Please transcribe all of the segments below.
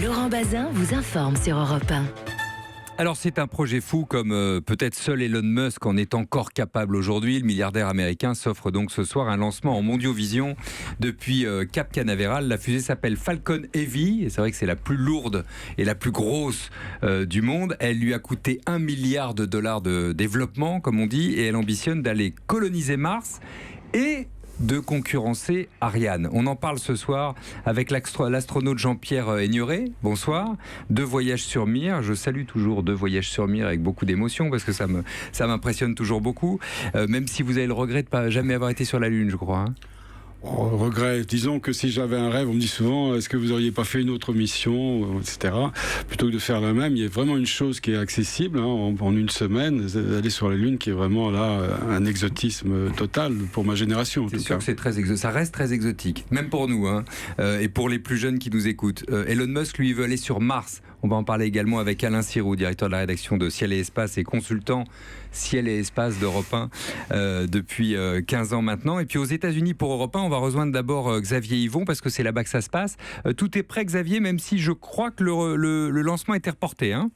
Laurent Bazin vous informe sur Europe 1. Alors c'est un projet fou comme peut-être seul Elon Musk en est encore capable aujourd'hui. Le milliardaire américain s'offre donc ce soir un lancement en mondiovision depuis Cap Canaveral. La fusée s'appelle Falcon Heavy et c'est vrai que c'est la plus lourde et la plus grosse du monde. Elle lui a coûté $1 milliard de développement comme on dit et elle ambitionne d'aller coloniser Mars et de concurrencer Ariane. On en parle ce soir avec l'astronaute Jean-Pierre Aigneret. Bonsoir. De Voyage sur Mir. Je salue toujours De Voyage sur Mir avec beaucoup d'émotion parce que ça m'impressionne toujours beaucoup. Même si vous avez le regret de ne jamais avoir été sur la Lune, je crois. Hein. Regret. Disons que si j'avais un rêve, on me dit souvent est-ce que vous n'auriez pas fait une autre mission, etc. Plutôt que de faire la même, il y a vraiment une chose qui est accessible en une semaine, d'aller sur la Lune, qui est vraiment là un exotisme total pour ma génération. C'est sûr que c'est ça reste très exotique, même pour nous, hein, et pour les plus jeunes qui nous écoutent. Elon Musk, lui, veut aller sur Mars. On va en parler également avec Alain Sirou, directeur de la rédaction de Ciel et Espace et consultant Ciel et Espace d'Europe 1 depuis 15 ans maintenant. Et puis aux États-Unis pour Europe 1, on va rejoindre d'abord Xavier Yvon parce que c'est là-bas que ça se passe. Tout est prêt, Xavier, même si je crois que le lancement a été reporté. Hein.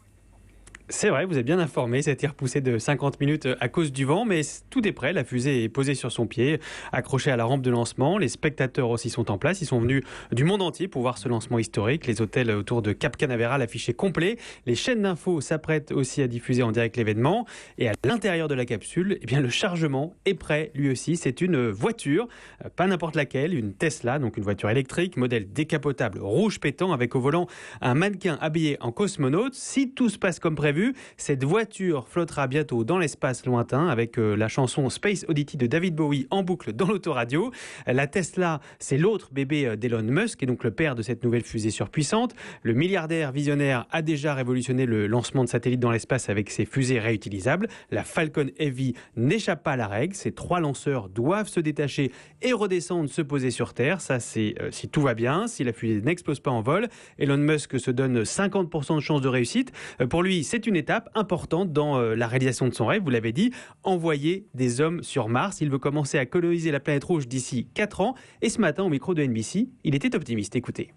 C'est vrai, vous êtes bien informé, ça a été repoussé de 50 minutes à cause du vent, mais tout est prêt, la fusée est posée sur son pied, accrochée à la rampe de lancement, les spectateurs aussi sont en place, ils sont venus du monde entier pour voir ce lancement historique, les hôtels autour de Cap Canaveral affichés complets, les chaînes d'infos s'apprêtent aussi à diffuser en direct l'événement, et à l'intérieur de la capsule, eh bien, le chargement est prêt lui aussi, c'est une voiture, pas n'importe laquelle, une Tesla, donc une voiture électrique, modèle décapotable rouge pétant avec au volant un mannequin habillé en cosmonaute. Si tout se passe comme prévu, cette voiture flottera bientôt dans l'espace lointain avec la chanson Space Oddity de David Bowie en boucle dans l'autoradio. La Tesla, c'est l'autre bébé d'Elon Musk et donc le père de cette nouvelle fusée surpuissante. Le milliardaire visionnaire a déjà révolutionné le lancement de satellites dans l'espace avec ses fusées réutilisables. La Falcon Heavy n'échappe pas à la règle. Ces 3 lanceurs doivent se détacher et redescendre, se poser sur Terre. Ça, c'est si tout va bien, si la fusée n'explose pas en vol. Elon Musk se donne 50% de chance de réussite. Pour lui, c'est une étape importante dans la réalisation de son rêve, vous l'avez dit, envoyer des hommes sur Mars. Il veut commencer à coloniser la planète rouge d'ici 4 ans. Et ce matin, au micro de NBC, il était optimiste. Écoutez.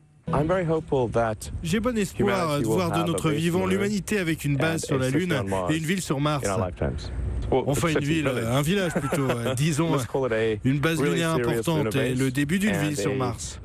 J'ai bon espoir de voir de notre vivant l'humanité avec une base sur la Lune et une ville sur Mars. Enfin une ville, un village plutôt, disons une base lunaire importante et le début d'une ville sur Mars.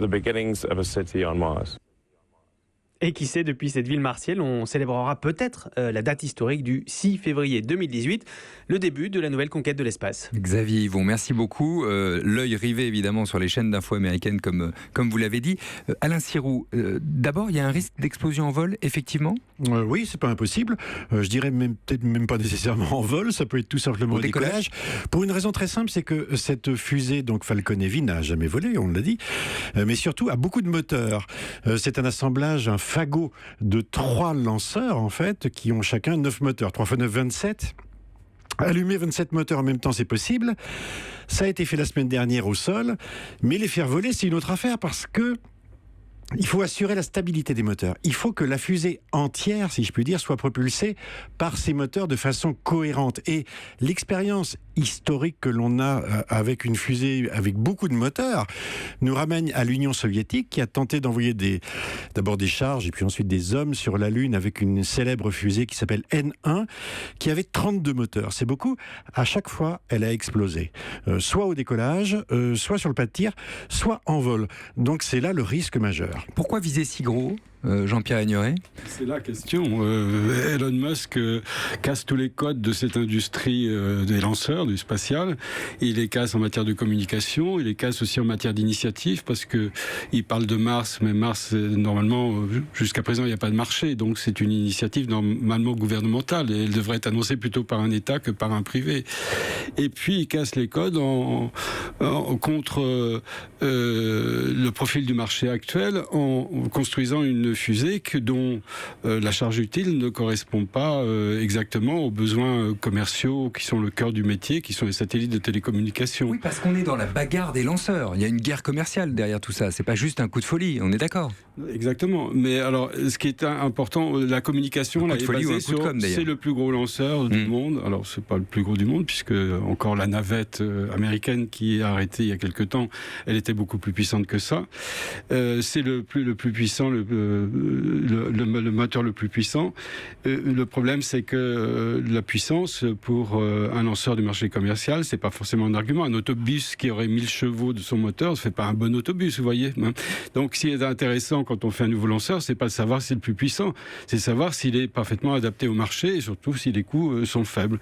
Et qui sait, depuis cette ville martienne, on célébrera peut-être la date historique du 6 février 2018, le début de la nouvelle conquête de l'espace. Xavier Yvon, merci beaucoup. L'œil rivé évidemment sur les chaînes d'infos américaines comme vous l'avez dit. Alain Sirou, d'abord il y a un risque d'explosion en vol, effectivement ? Oui, c'est pas impossible. Je dirais peut-être même pas nécessairement en vol, ça peut être tout simplement au décollage. Pour une raison très simple, c'est que cette fusée, donc Falcon Heavy, n'a jamais volé, on l'a dit, mais surtout a beaucoup de moteurs. C'est un assemblage, un fagot de 3 lanceurs en fait, qui ont chacun 9 moteurs. 3 x 9, 27. Allumer 27 moteurs en même temps, c'est possible. Ça a été fait la semaine dernière au sol, mais les faire voler, c'est une autre affaire parce que il faut assurer la stabilité des moteurs. Il faut que la fusée entière, si je puis dire, soit propulsée par ces moteurs de façon cohérente. Et l'expérience historique que l'on a avec une fusée avec beaucoup de moteurs nous ramène à l'Union soviétique qui a tenté d'envoyer d'abord des charges et puis ensuite des hommes sur la Lune avec une célèbre fusée qui s'appelle N1 qui avait 32 moteurs. C'est beaucoup. À chaque fois, elle a explosé. Soit au décollage, soit sur le pas de tir, soit en vol. Donc c'est là le risque majeur. Pourquoi viser si gros, Jean-Pierre Aigneret ? C'est la question. Elon Musk casse tous les codes de cette industrie des lanceurs, du spatial. Il les casse en matière de communication, il les casse aussi en matière d'initiative, parce que il parle de Mars, mais Mars, normalement, jusqu'à présent, il n'y a pas de marché, donc c'est une initiative normalement gouvernementale, et elle devrait être annoncée plutôt par un État que par un privé. Et puis, il casse les codes contre le profil du marché actuel, en construisant une fusée dont la charge utile ne correspond pas exactement aux besoins commerciaux qui sont le cœur du métier, qui sont les satellites de télécommunication. Oui, parce qu'on est dans la bagarre des lanceurs. Il y a une guerre commerciale derrière tout ça. C'est pas juste un coup de folie, on est d'accord ? Exactement. Mais alors, ce qui est important, la communication là, est basée sur c'est le plus gros lanceur du monde. Alors, c'est pas le plus gros du monde, puisque encore la navette américaine qui est arrêtée il y a quelque temps, elle était beaucoup plus puissante que ça. C'est le plus puissant, le moteur le plus puissant. Le problème, c'est que la puissance pour un lanceur du marché commercial, c'est pas forcément un argument. Un autobus qui aurait 1000 chevaux de son moteur, ça fait pas un bon autobus, vous voyez. Donc, ce qui est intéressant quand on fait un nouveau lanceur, c'est pas de savoir si c'est le plus puissant, c'est de savoir s'il est parfaitement adapté au marché et surtout si les coûts sont faibles.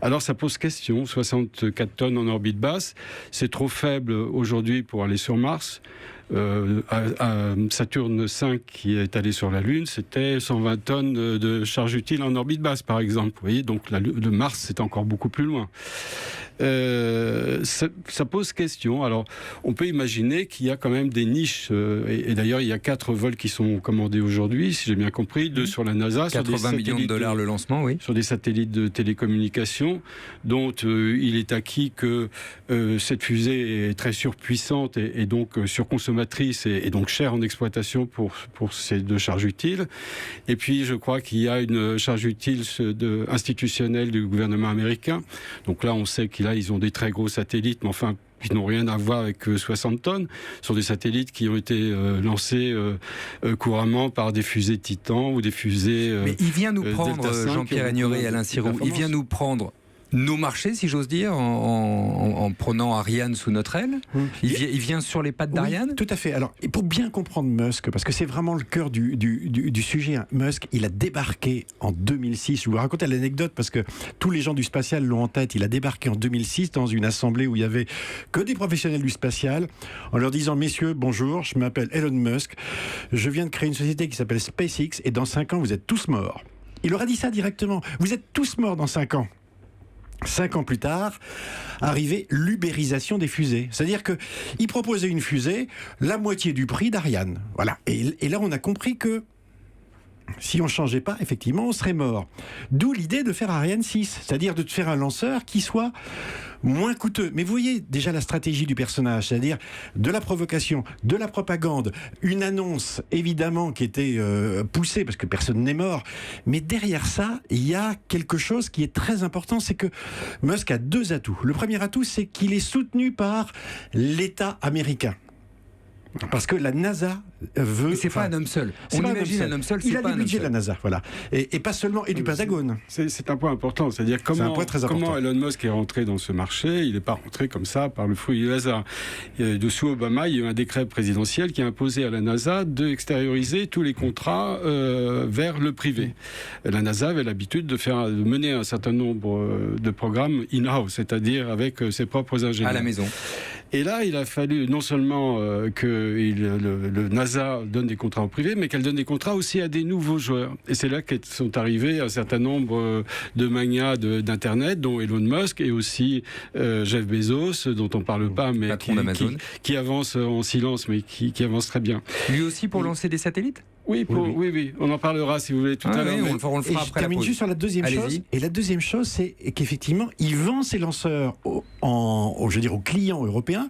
Alors ça pose question, 64 tonnes en orbite basse, c'est trop faible aujourd'hui pour aller sur Mars. À Saturne 5 qui est allé sur la Lune, c'était 120 tonnes de charge utile en orbite basse, par exemple. Vous voyez, donc le Mars, c'est encore beaucoup plus loin. Ça pose question. Alors, on peut imaginer qu'il y a quand même des niches. Et d'ailleurs, il y a 4 vols qui sont commandés aujourd'hui, si j'ai bien compris, 2 sur la NASA. 80 millions de dollars le lancement, oui. Sur des satellites de télécommunications, dont il est acquis que cette fusée est très surpuissante et donc surconsommatrice et donc chère en exploitation pour ces 2 charges utiles. Et puis, je crois qu'il y a une charge utile institutionnelle du gouvernement américain. Donc là, on sait qu'ils ont des très gros satellites, mais enfin, ils n'ont rien à voir avec 60 tonnes. Ce sont des satellites qui ont été lancés couramment par des fusées Titan ou des fusées. Mais il vient nous prendre, Jean-Pierre Agnoret et Alain Siroux, il vient nous prendre nos marchés, si j'ose dire, en prenant Ariane sous notre aile. Il vient sur les pattes d'Ariane. Oui, tout à fait. Alors, et pour bien comprendre Musk, parce que c'est vraiment le cœur du sujet, hein. Musk, il a débarqué en 2006. Je vous raconte l'anecdote parce que tous les gens du spatial l'ont en tête. Il a débarqué en 2006 dans une assemblée où il y avait que des professionnels du spatial, en leur disant: messieurs, bonjour, je m'appelle Elon Musk, je viens de créer une société qui s'appelle SpaceX et dans 5 ans, vous êtes tous morts. Il leur a dit ça directement. Vous êtes tous morts dans 5 ans. 5 ans plus tard, arrivait l'ubérisation des fusées. C'est-à-dire qu'il proposait une fusée, la moitié du prix d'Ariane. Voilà. Et là, on a compris que si on ne changeait pas, effectivement, on serait mort. D'où l'idée de faire Ariane 6, c'est-à-dire de faire un lanceur qui soit moins coûteux. Mais vous voyez déjà la stratégie du personnage, c'est-à-dire de la provocation, de la propagande, une annonce évidemment qui était poussée parce que personne n'est mort. Mais derrière ça, il y a quelque chose qui est très important, c'est que Musk a 2 atouts. Le premier atout, c'est qu'il est soutenu par l'État américain. Parce que la NASA veut... Mais c'est pas un homme seul. On imagine un homme seul, c'est pas un homme seul. Il a du budget de la NASA, voilà. Et pas seulement, et du Pentagone. C'est un point important, c'est-à-dire comment Elon Musk est rentré dans ce marché. Il n'est pas rentré comme ça par le fruit du hasard. Sous Obama, il y a eu un décret présidentiel qui a imposé à la NASA d'extérioriser tous les contrats vers le privé. La NASA avait l'habitude de mener un certain nombre de programmes in-house, c'est-à-dire avec ses propres ingénieurs. À la maison. Et là, il a fallu non seulement que le NASA donne des contrats au privé, mais qu'elle donne des contrats aussi à des nouveaux joueurs. Et c'est là que sont arrivés un certain nombre de magnats d'Internet, dont Elon Musk et aussi Jeff Bezos, dont on ne parle pas, mais qui avance en silence, mais qui avance très bien. Lui aussi pour lancer des satellites ? Oui, on en parlera si vous voulez tout à l'heure. Oui, on le fera après la pause. Juste sur la deuxième chose. Et la deuxième chose, c'est qu'effectivement, il vend ses lanceurs aux clients européens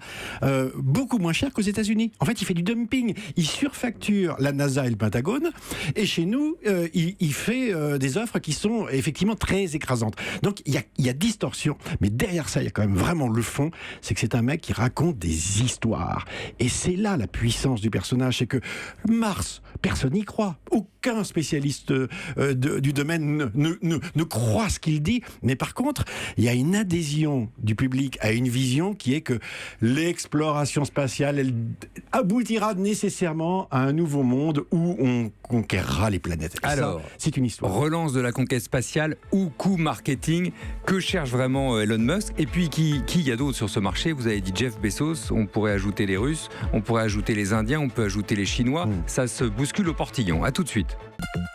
beaucoup moins cher qu'aux États-Unis. En fait, il fait du dumping. Il surfacture la NASA et le Pentagone. Et chez nous, il fait des offres qui sont effectivement très écrasantes. Donc, il y a distorsion. Mais derrière ça, il y a quand même vraiment le fond. C'est que c'est un mec qui raconte des histoires. Et c'est là la puissance du personnage. C'est que Mars, personne n'y croit. Aucun spécialiste du domaine ne croit ce qu'il dit. Mais par contre, il y a une adhésion du public à une vision qui est que l'exploration spatiale, elle aboutira nécessairement à un nouveau monde où on conquérera les planètes. Et alors, ça, c'est une histoire. Relance de la conquête spatiale ou coût marketing, que cherche vraiment Elon Musk? Et puis, qui y a d'autres sur ce marché? Vous avez dit Jeff Bezos, on pourrait ajouter les Russes, on pourrait ajouter les Indiens, on peut ajouter les Chinois. Ça se bouscule au portillon. À tout de suite. suite.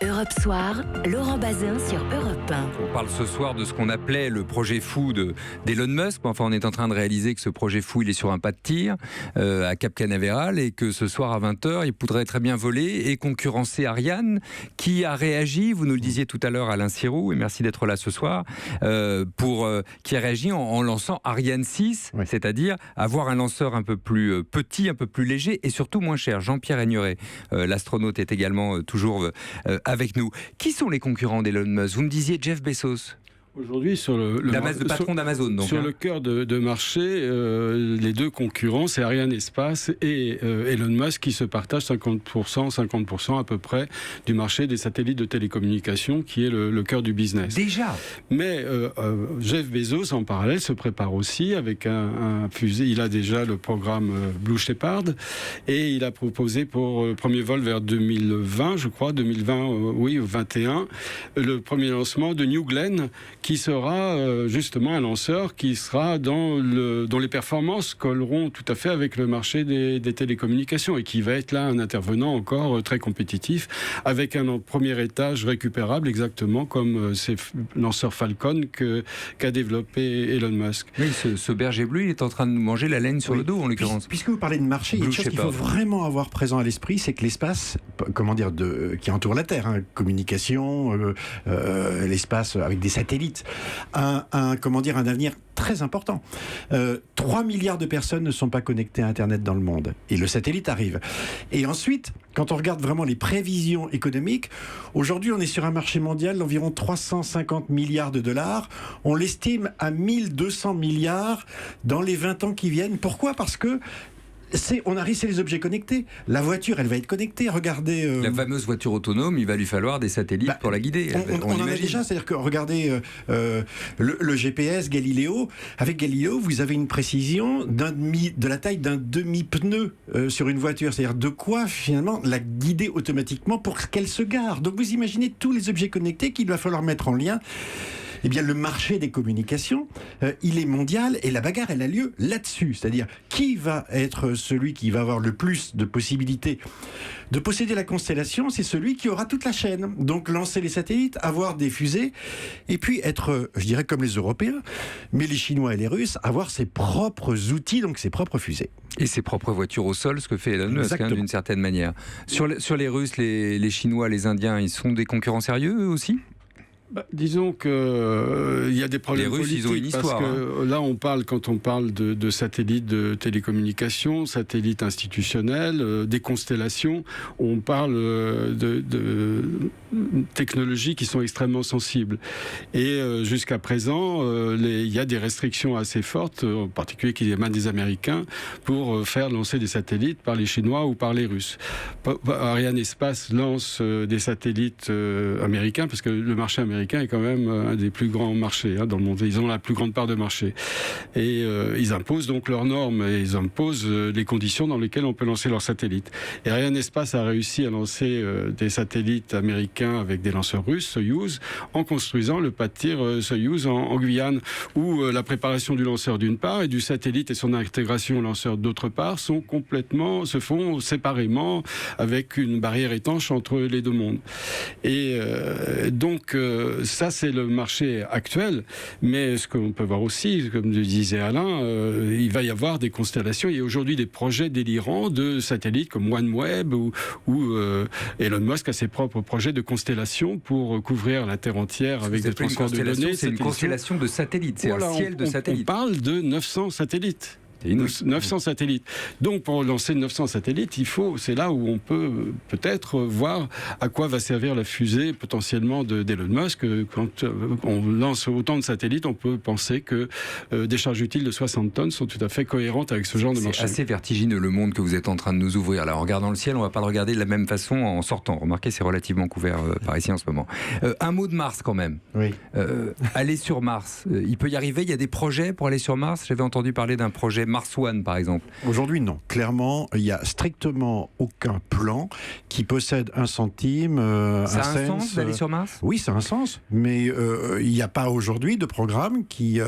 Europe Soir, Laurent Bazin sur Europe 1. On parle ce soir de ce qu'on appelait le projet fou d'Elon Musk. Enfin, on est en train de réaliser que ce projet fou, il est sur un pas de tir à Cap Canaveral et que ce soir à 20h, il pourrait très bien voler et concurrencer Ariane, qui a réagi, vous nous le disiez tout à l'heure Alain Sirou, et merci d'être là ce soir, qui a réagi en lançant Ariane 6, oui. C'est-à-dire avoir un lanceur un peu plus petit, un peu plus léger et surtout moins cher. Jean-Pierre Aigneret, l'astronaute, est également toujours avec nous. Qui sont les concurrents d'Elon Musk ? Vous me disiez Jeff Bezos. Aujourd'hui, sur le patron d'Amazon, donc. Sur le cœur de marché, les deux concurrents, c'est Ariane Espace et Elon Musk, qui se partagent 50% à peu près du marché des satellites de télécommunications, qui est le cœur du business. Déjà. Mais Jeff Bezos, en parallèle, se prépare aussi avec un fusée. Il a déjà le programme Blue Shepard et il a proposé pour le premier vol vers 2020, je crois, 2021, le premier lancement de New Glenn, qui sera justement un lanceur qui sera dont les performances colleront tout à fait avec le marché des télécommunications et qui va être là un intervenant encore très compétitif avec un premier étage récupérable exactement comme ces lanceurs Falcon qu'a développé Elon Musk. Oui, ce berger bleu, il est en train de nous manger la laine sur le dos en l'occurrence. Puisque vous parlez de marché, il y a une chose qu'il faut vraiment avoir présent à l'esprit, c'est que l'espace, qui entoure la Terre, communication, l'espace avec des satellites, un avenir très important. 3 milliards de personnes ne sont pas connectées à Internet dans le monde. Et le satellite arrive. Et ensuite, quand on regarde vraiment les prévisions économiques, aujourd'hui, on est sur un marché mondial d'environ 350 milliards de dollars. On l'estime à 1200 milliards dans les 20 ans qui viennent. Pourquoi ? Parce que c'est les objets connectés. La voiture, elle va être connectée. Regardez... La fameuse voiture autonome, il va lui falloir des satellites pour la guider. On en a déjà, c'est-à-dire que regardez le GPS Galileo. Avec Galileo, vous avez une précision de la taille d'un demi-pneu sur une voiture. C'est-à-dire de quoi, finalement, la guider automatiquement pour qu'elle se gare. Donc vous imaginez tous les objets connectés qu'il va falloir mettre en lien. Eh bien, le marché des communications, il est mondial et la bagarre, elle a lieu là-dessus. C'est-à-dire, qui va être celui qui va avoir le plus de possibilités de posséder la constellation ? C'est celui qui aura toute la chaîne. Donc, lancer les satellites, avoir des fusées, et puis être, je dirais, comme les Européens, mais les Chinois et les Russes, avoir ses propres outils, donc ses propres fusées. Et ses propres voitures au sol, ce que fait Elon Musk, d'une certaine manière. Sur les Russes, les Chinois, les Indiens, ils sont des concurrents sérieux, eux aussi ? Disons que il y a des problèmes politiques, ils ont une histoire, parce que là quand on parle de satellites de télécommunications, satellites institutionnels, des constellations, on parle de technologies qui sont extrêmement sensibles. Et jusqu'à présent, il y a des restrictions assez fortes, en particulier qui émanent des Américains, pour faire lancer des satellites par les Chinois ou par les Russes. Ariane Espace lance des satellites américains, parce que le marché américain est quand même un des plus grands marchés dans le monde. Ils ont la plus grande part de marché. Et ils imposent donc leurs normes et ils imposent les conditions dans lesquelles on peut lancer leurs satellites. Et Ariane Espace a réussi à lancer des satellites américains avec des lanceurs russes, Soyouz, en construisant le pas de tir Soyouz en Guyane, où la préparation du lanceur d'une part et du satellite et son intégration au lanceur d'autre part se font séparément avec une barrière étanche entre les deux mondes. Et donc ça, c'est le marché actuel. Mais ce qu'on peut voir aussi, comme le disait Alain, il va y avoir des constellations. Il y a aujourd'hui des projets délirants de satellites comme OneWeb ou Elon Musk a ses propres projets de constellation pour couvrir la Terre entière avec des transferts de données. C'est une constellation de satellites, c'est un ciel de satellites. On parle de 900 satellites. 900 satellites. Donc pour lancer 900 satellites, c'est là où on peut peut-être voir à quoi va servir la fusée potentiellement d'Elon Musk. Quand on lance autant de satellites, on peut penser que des charges utiles de 60 tonnes sont tout à fait cohérentes avec ce genre de marché. C'est assez vertigineux le monde que vous êtes en train de nous ouvrir. Là, en regardant le ciel, on ne va pas le regarder de la même façon en sortant. Remarquez, c'est relativement couvert par ici en ce moment. Un mot de Mars quand même. Oui. Aller sur Mars, il peut y arriver. Il y a des projets pour aller sur Mars. J'avais entendu parler d'un projet Mars One, par exemple. Aujourd'hui, non. Clairement, il n'y a strictement aucun plan qui possède un centime, ça a un sens d'aller sur Mars ? Oui, ça a un sens. Mais il n'y a pas aujourd'hui de programme qui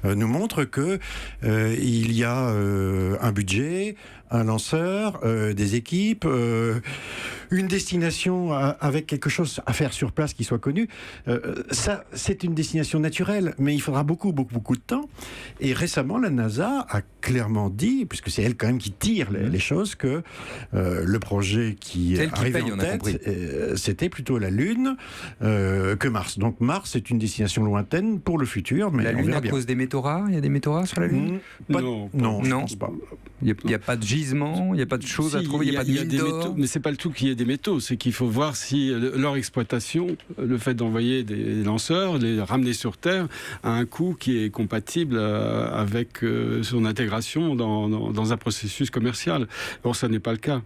nous montre que il y a un budget, un lanceur, des équipes, une destination avec quelque chose à faire sur place qui soit connu. Ça, c'est une destination naturelle, mais il faudra beaucoup de temps. Et récemment, la NASA a clairement dit, puisque c'est elle quand même qui tire les choses, que le projet qui arrivait en tête, c'était plutôt la Lune que Mars. Donc Mars, c'est une destination lointaine pour le futur, mais la Lune à cause des métaux rares. Il y a des métaux rares sur la Lune? Non, je pense pas. Il n'y a pas de gisement, il n'y a pas de choses à trouver, il n'y a pas de mine d'or. Mais c'est pas le tout qu'il y ait des métaux, c'est qu'il faut voir si leur exploitation, le fait d'envoyer des lanceurs, les ramener sur Terre, a un coût qui est compatible avec son intégration dans un processus commercial. Or, ça n'est pas le cas.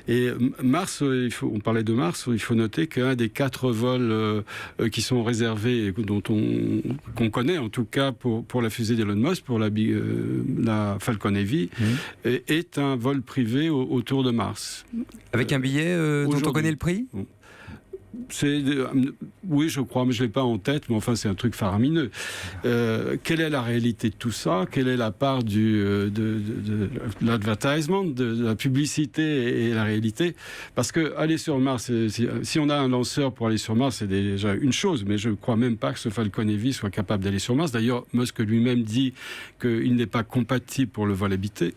Et Mars, on parlait de Mars, il faut noter qu'un des 4 vols qui sont réservés, qu'on connaît en tout cas pour la fusée d'Elon Musk, pour la Falcon Heavy, est un vol privé autour de Mars. Avec un billet dont on connaît le prix ? Oui, je crois, mais je ne l'ai pas en tête, mais enfin, c'est un truc faramineux. Quelle est la réalité de tout ça? Quelle est la part de l'advertisement, de la publicité et la réalité? Parce que aller sur Mars, si on a un lanceur pour aller sur Mars, c'est déjà une chose, mais je ne crois même pas que ce Falcon Heavy soit capable d'aller sur Mars. D'ailleurs, Musk lui-même dit qu'il n'est pas compatible pour le vol habité.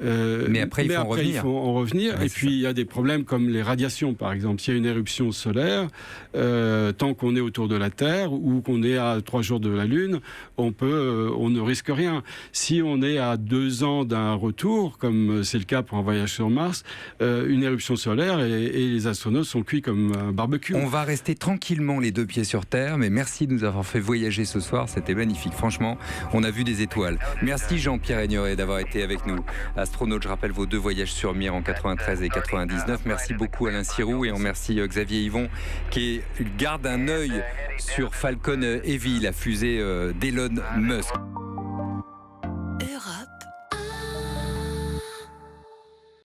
Mais après, il faut en revenir. Ouais, et puis, il y a des problèmes comme les radiations, par exemple. S'il y a une éruption solaire, tant qu'on est autour de la Terre ou qu'on est à 3 jours de la Lune, on ne risque rien. Si on est à 2 ans d'un retour, comme c'est le cas pour un voyage sur Mars, une éruption solaire et les astronautes sont cuits comme un barbecue. On va rester tranquillement les 2 pieds sur Terre, mais merci de nous avoir fait voyager ce soir. C'était magnifique. Franchement, on a vu des étoiles. Merci Jean-Pierre Aignoret d'avoir été avec nous. Astronaute, je rappelle vos 2 voyages sur Mir en 93 et 99. Merci beaucoup Alain Sirou et on remercie Xavier Yvon qui garde un œil sur Falcon Heavy, la fusée d'Elon Musk.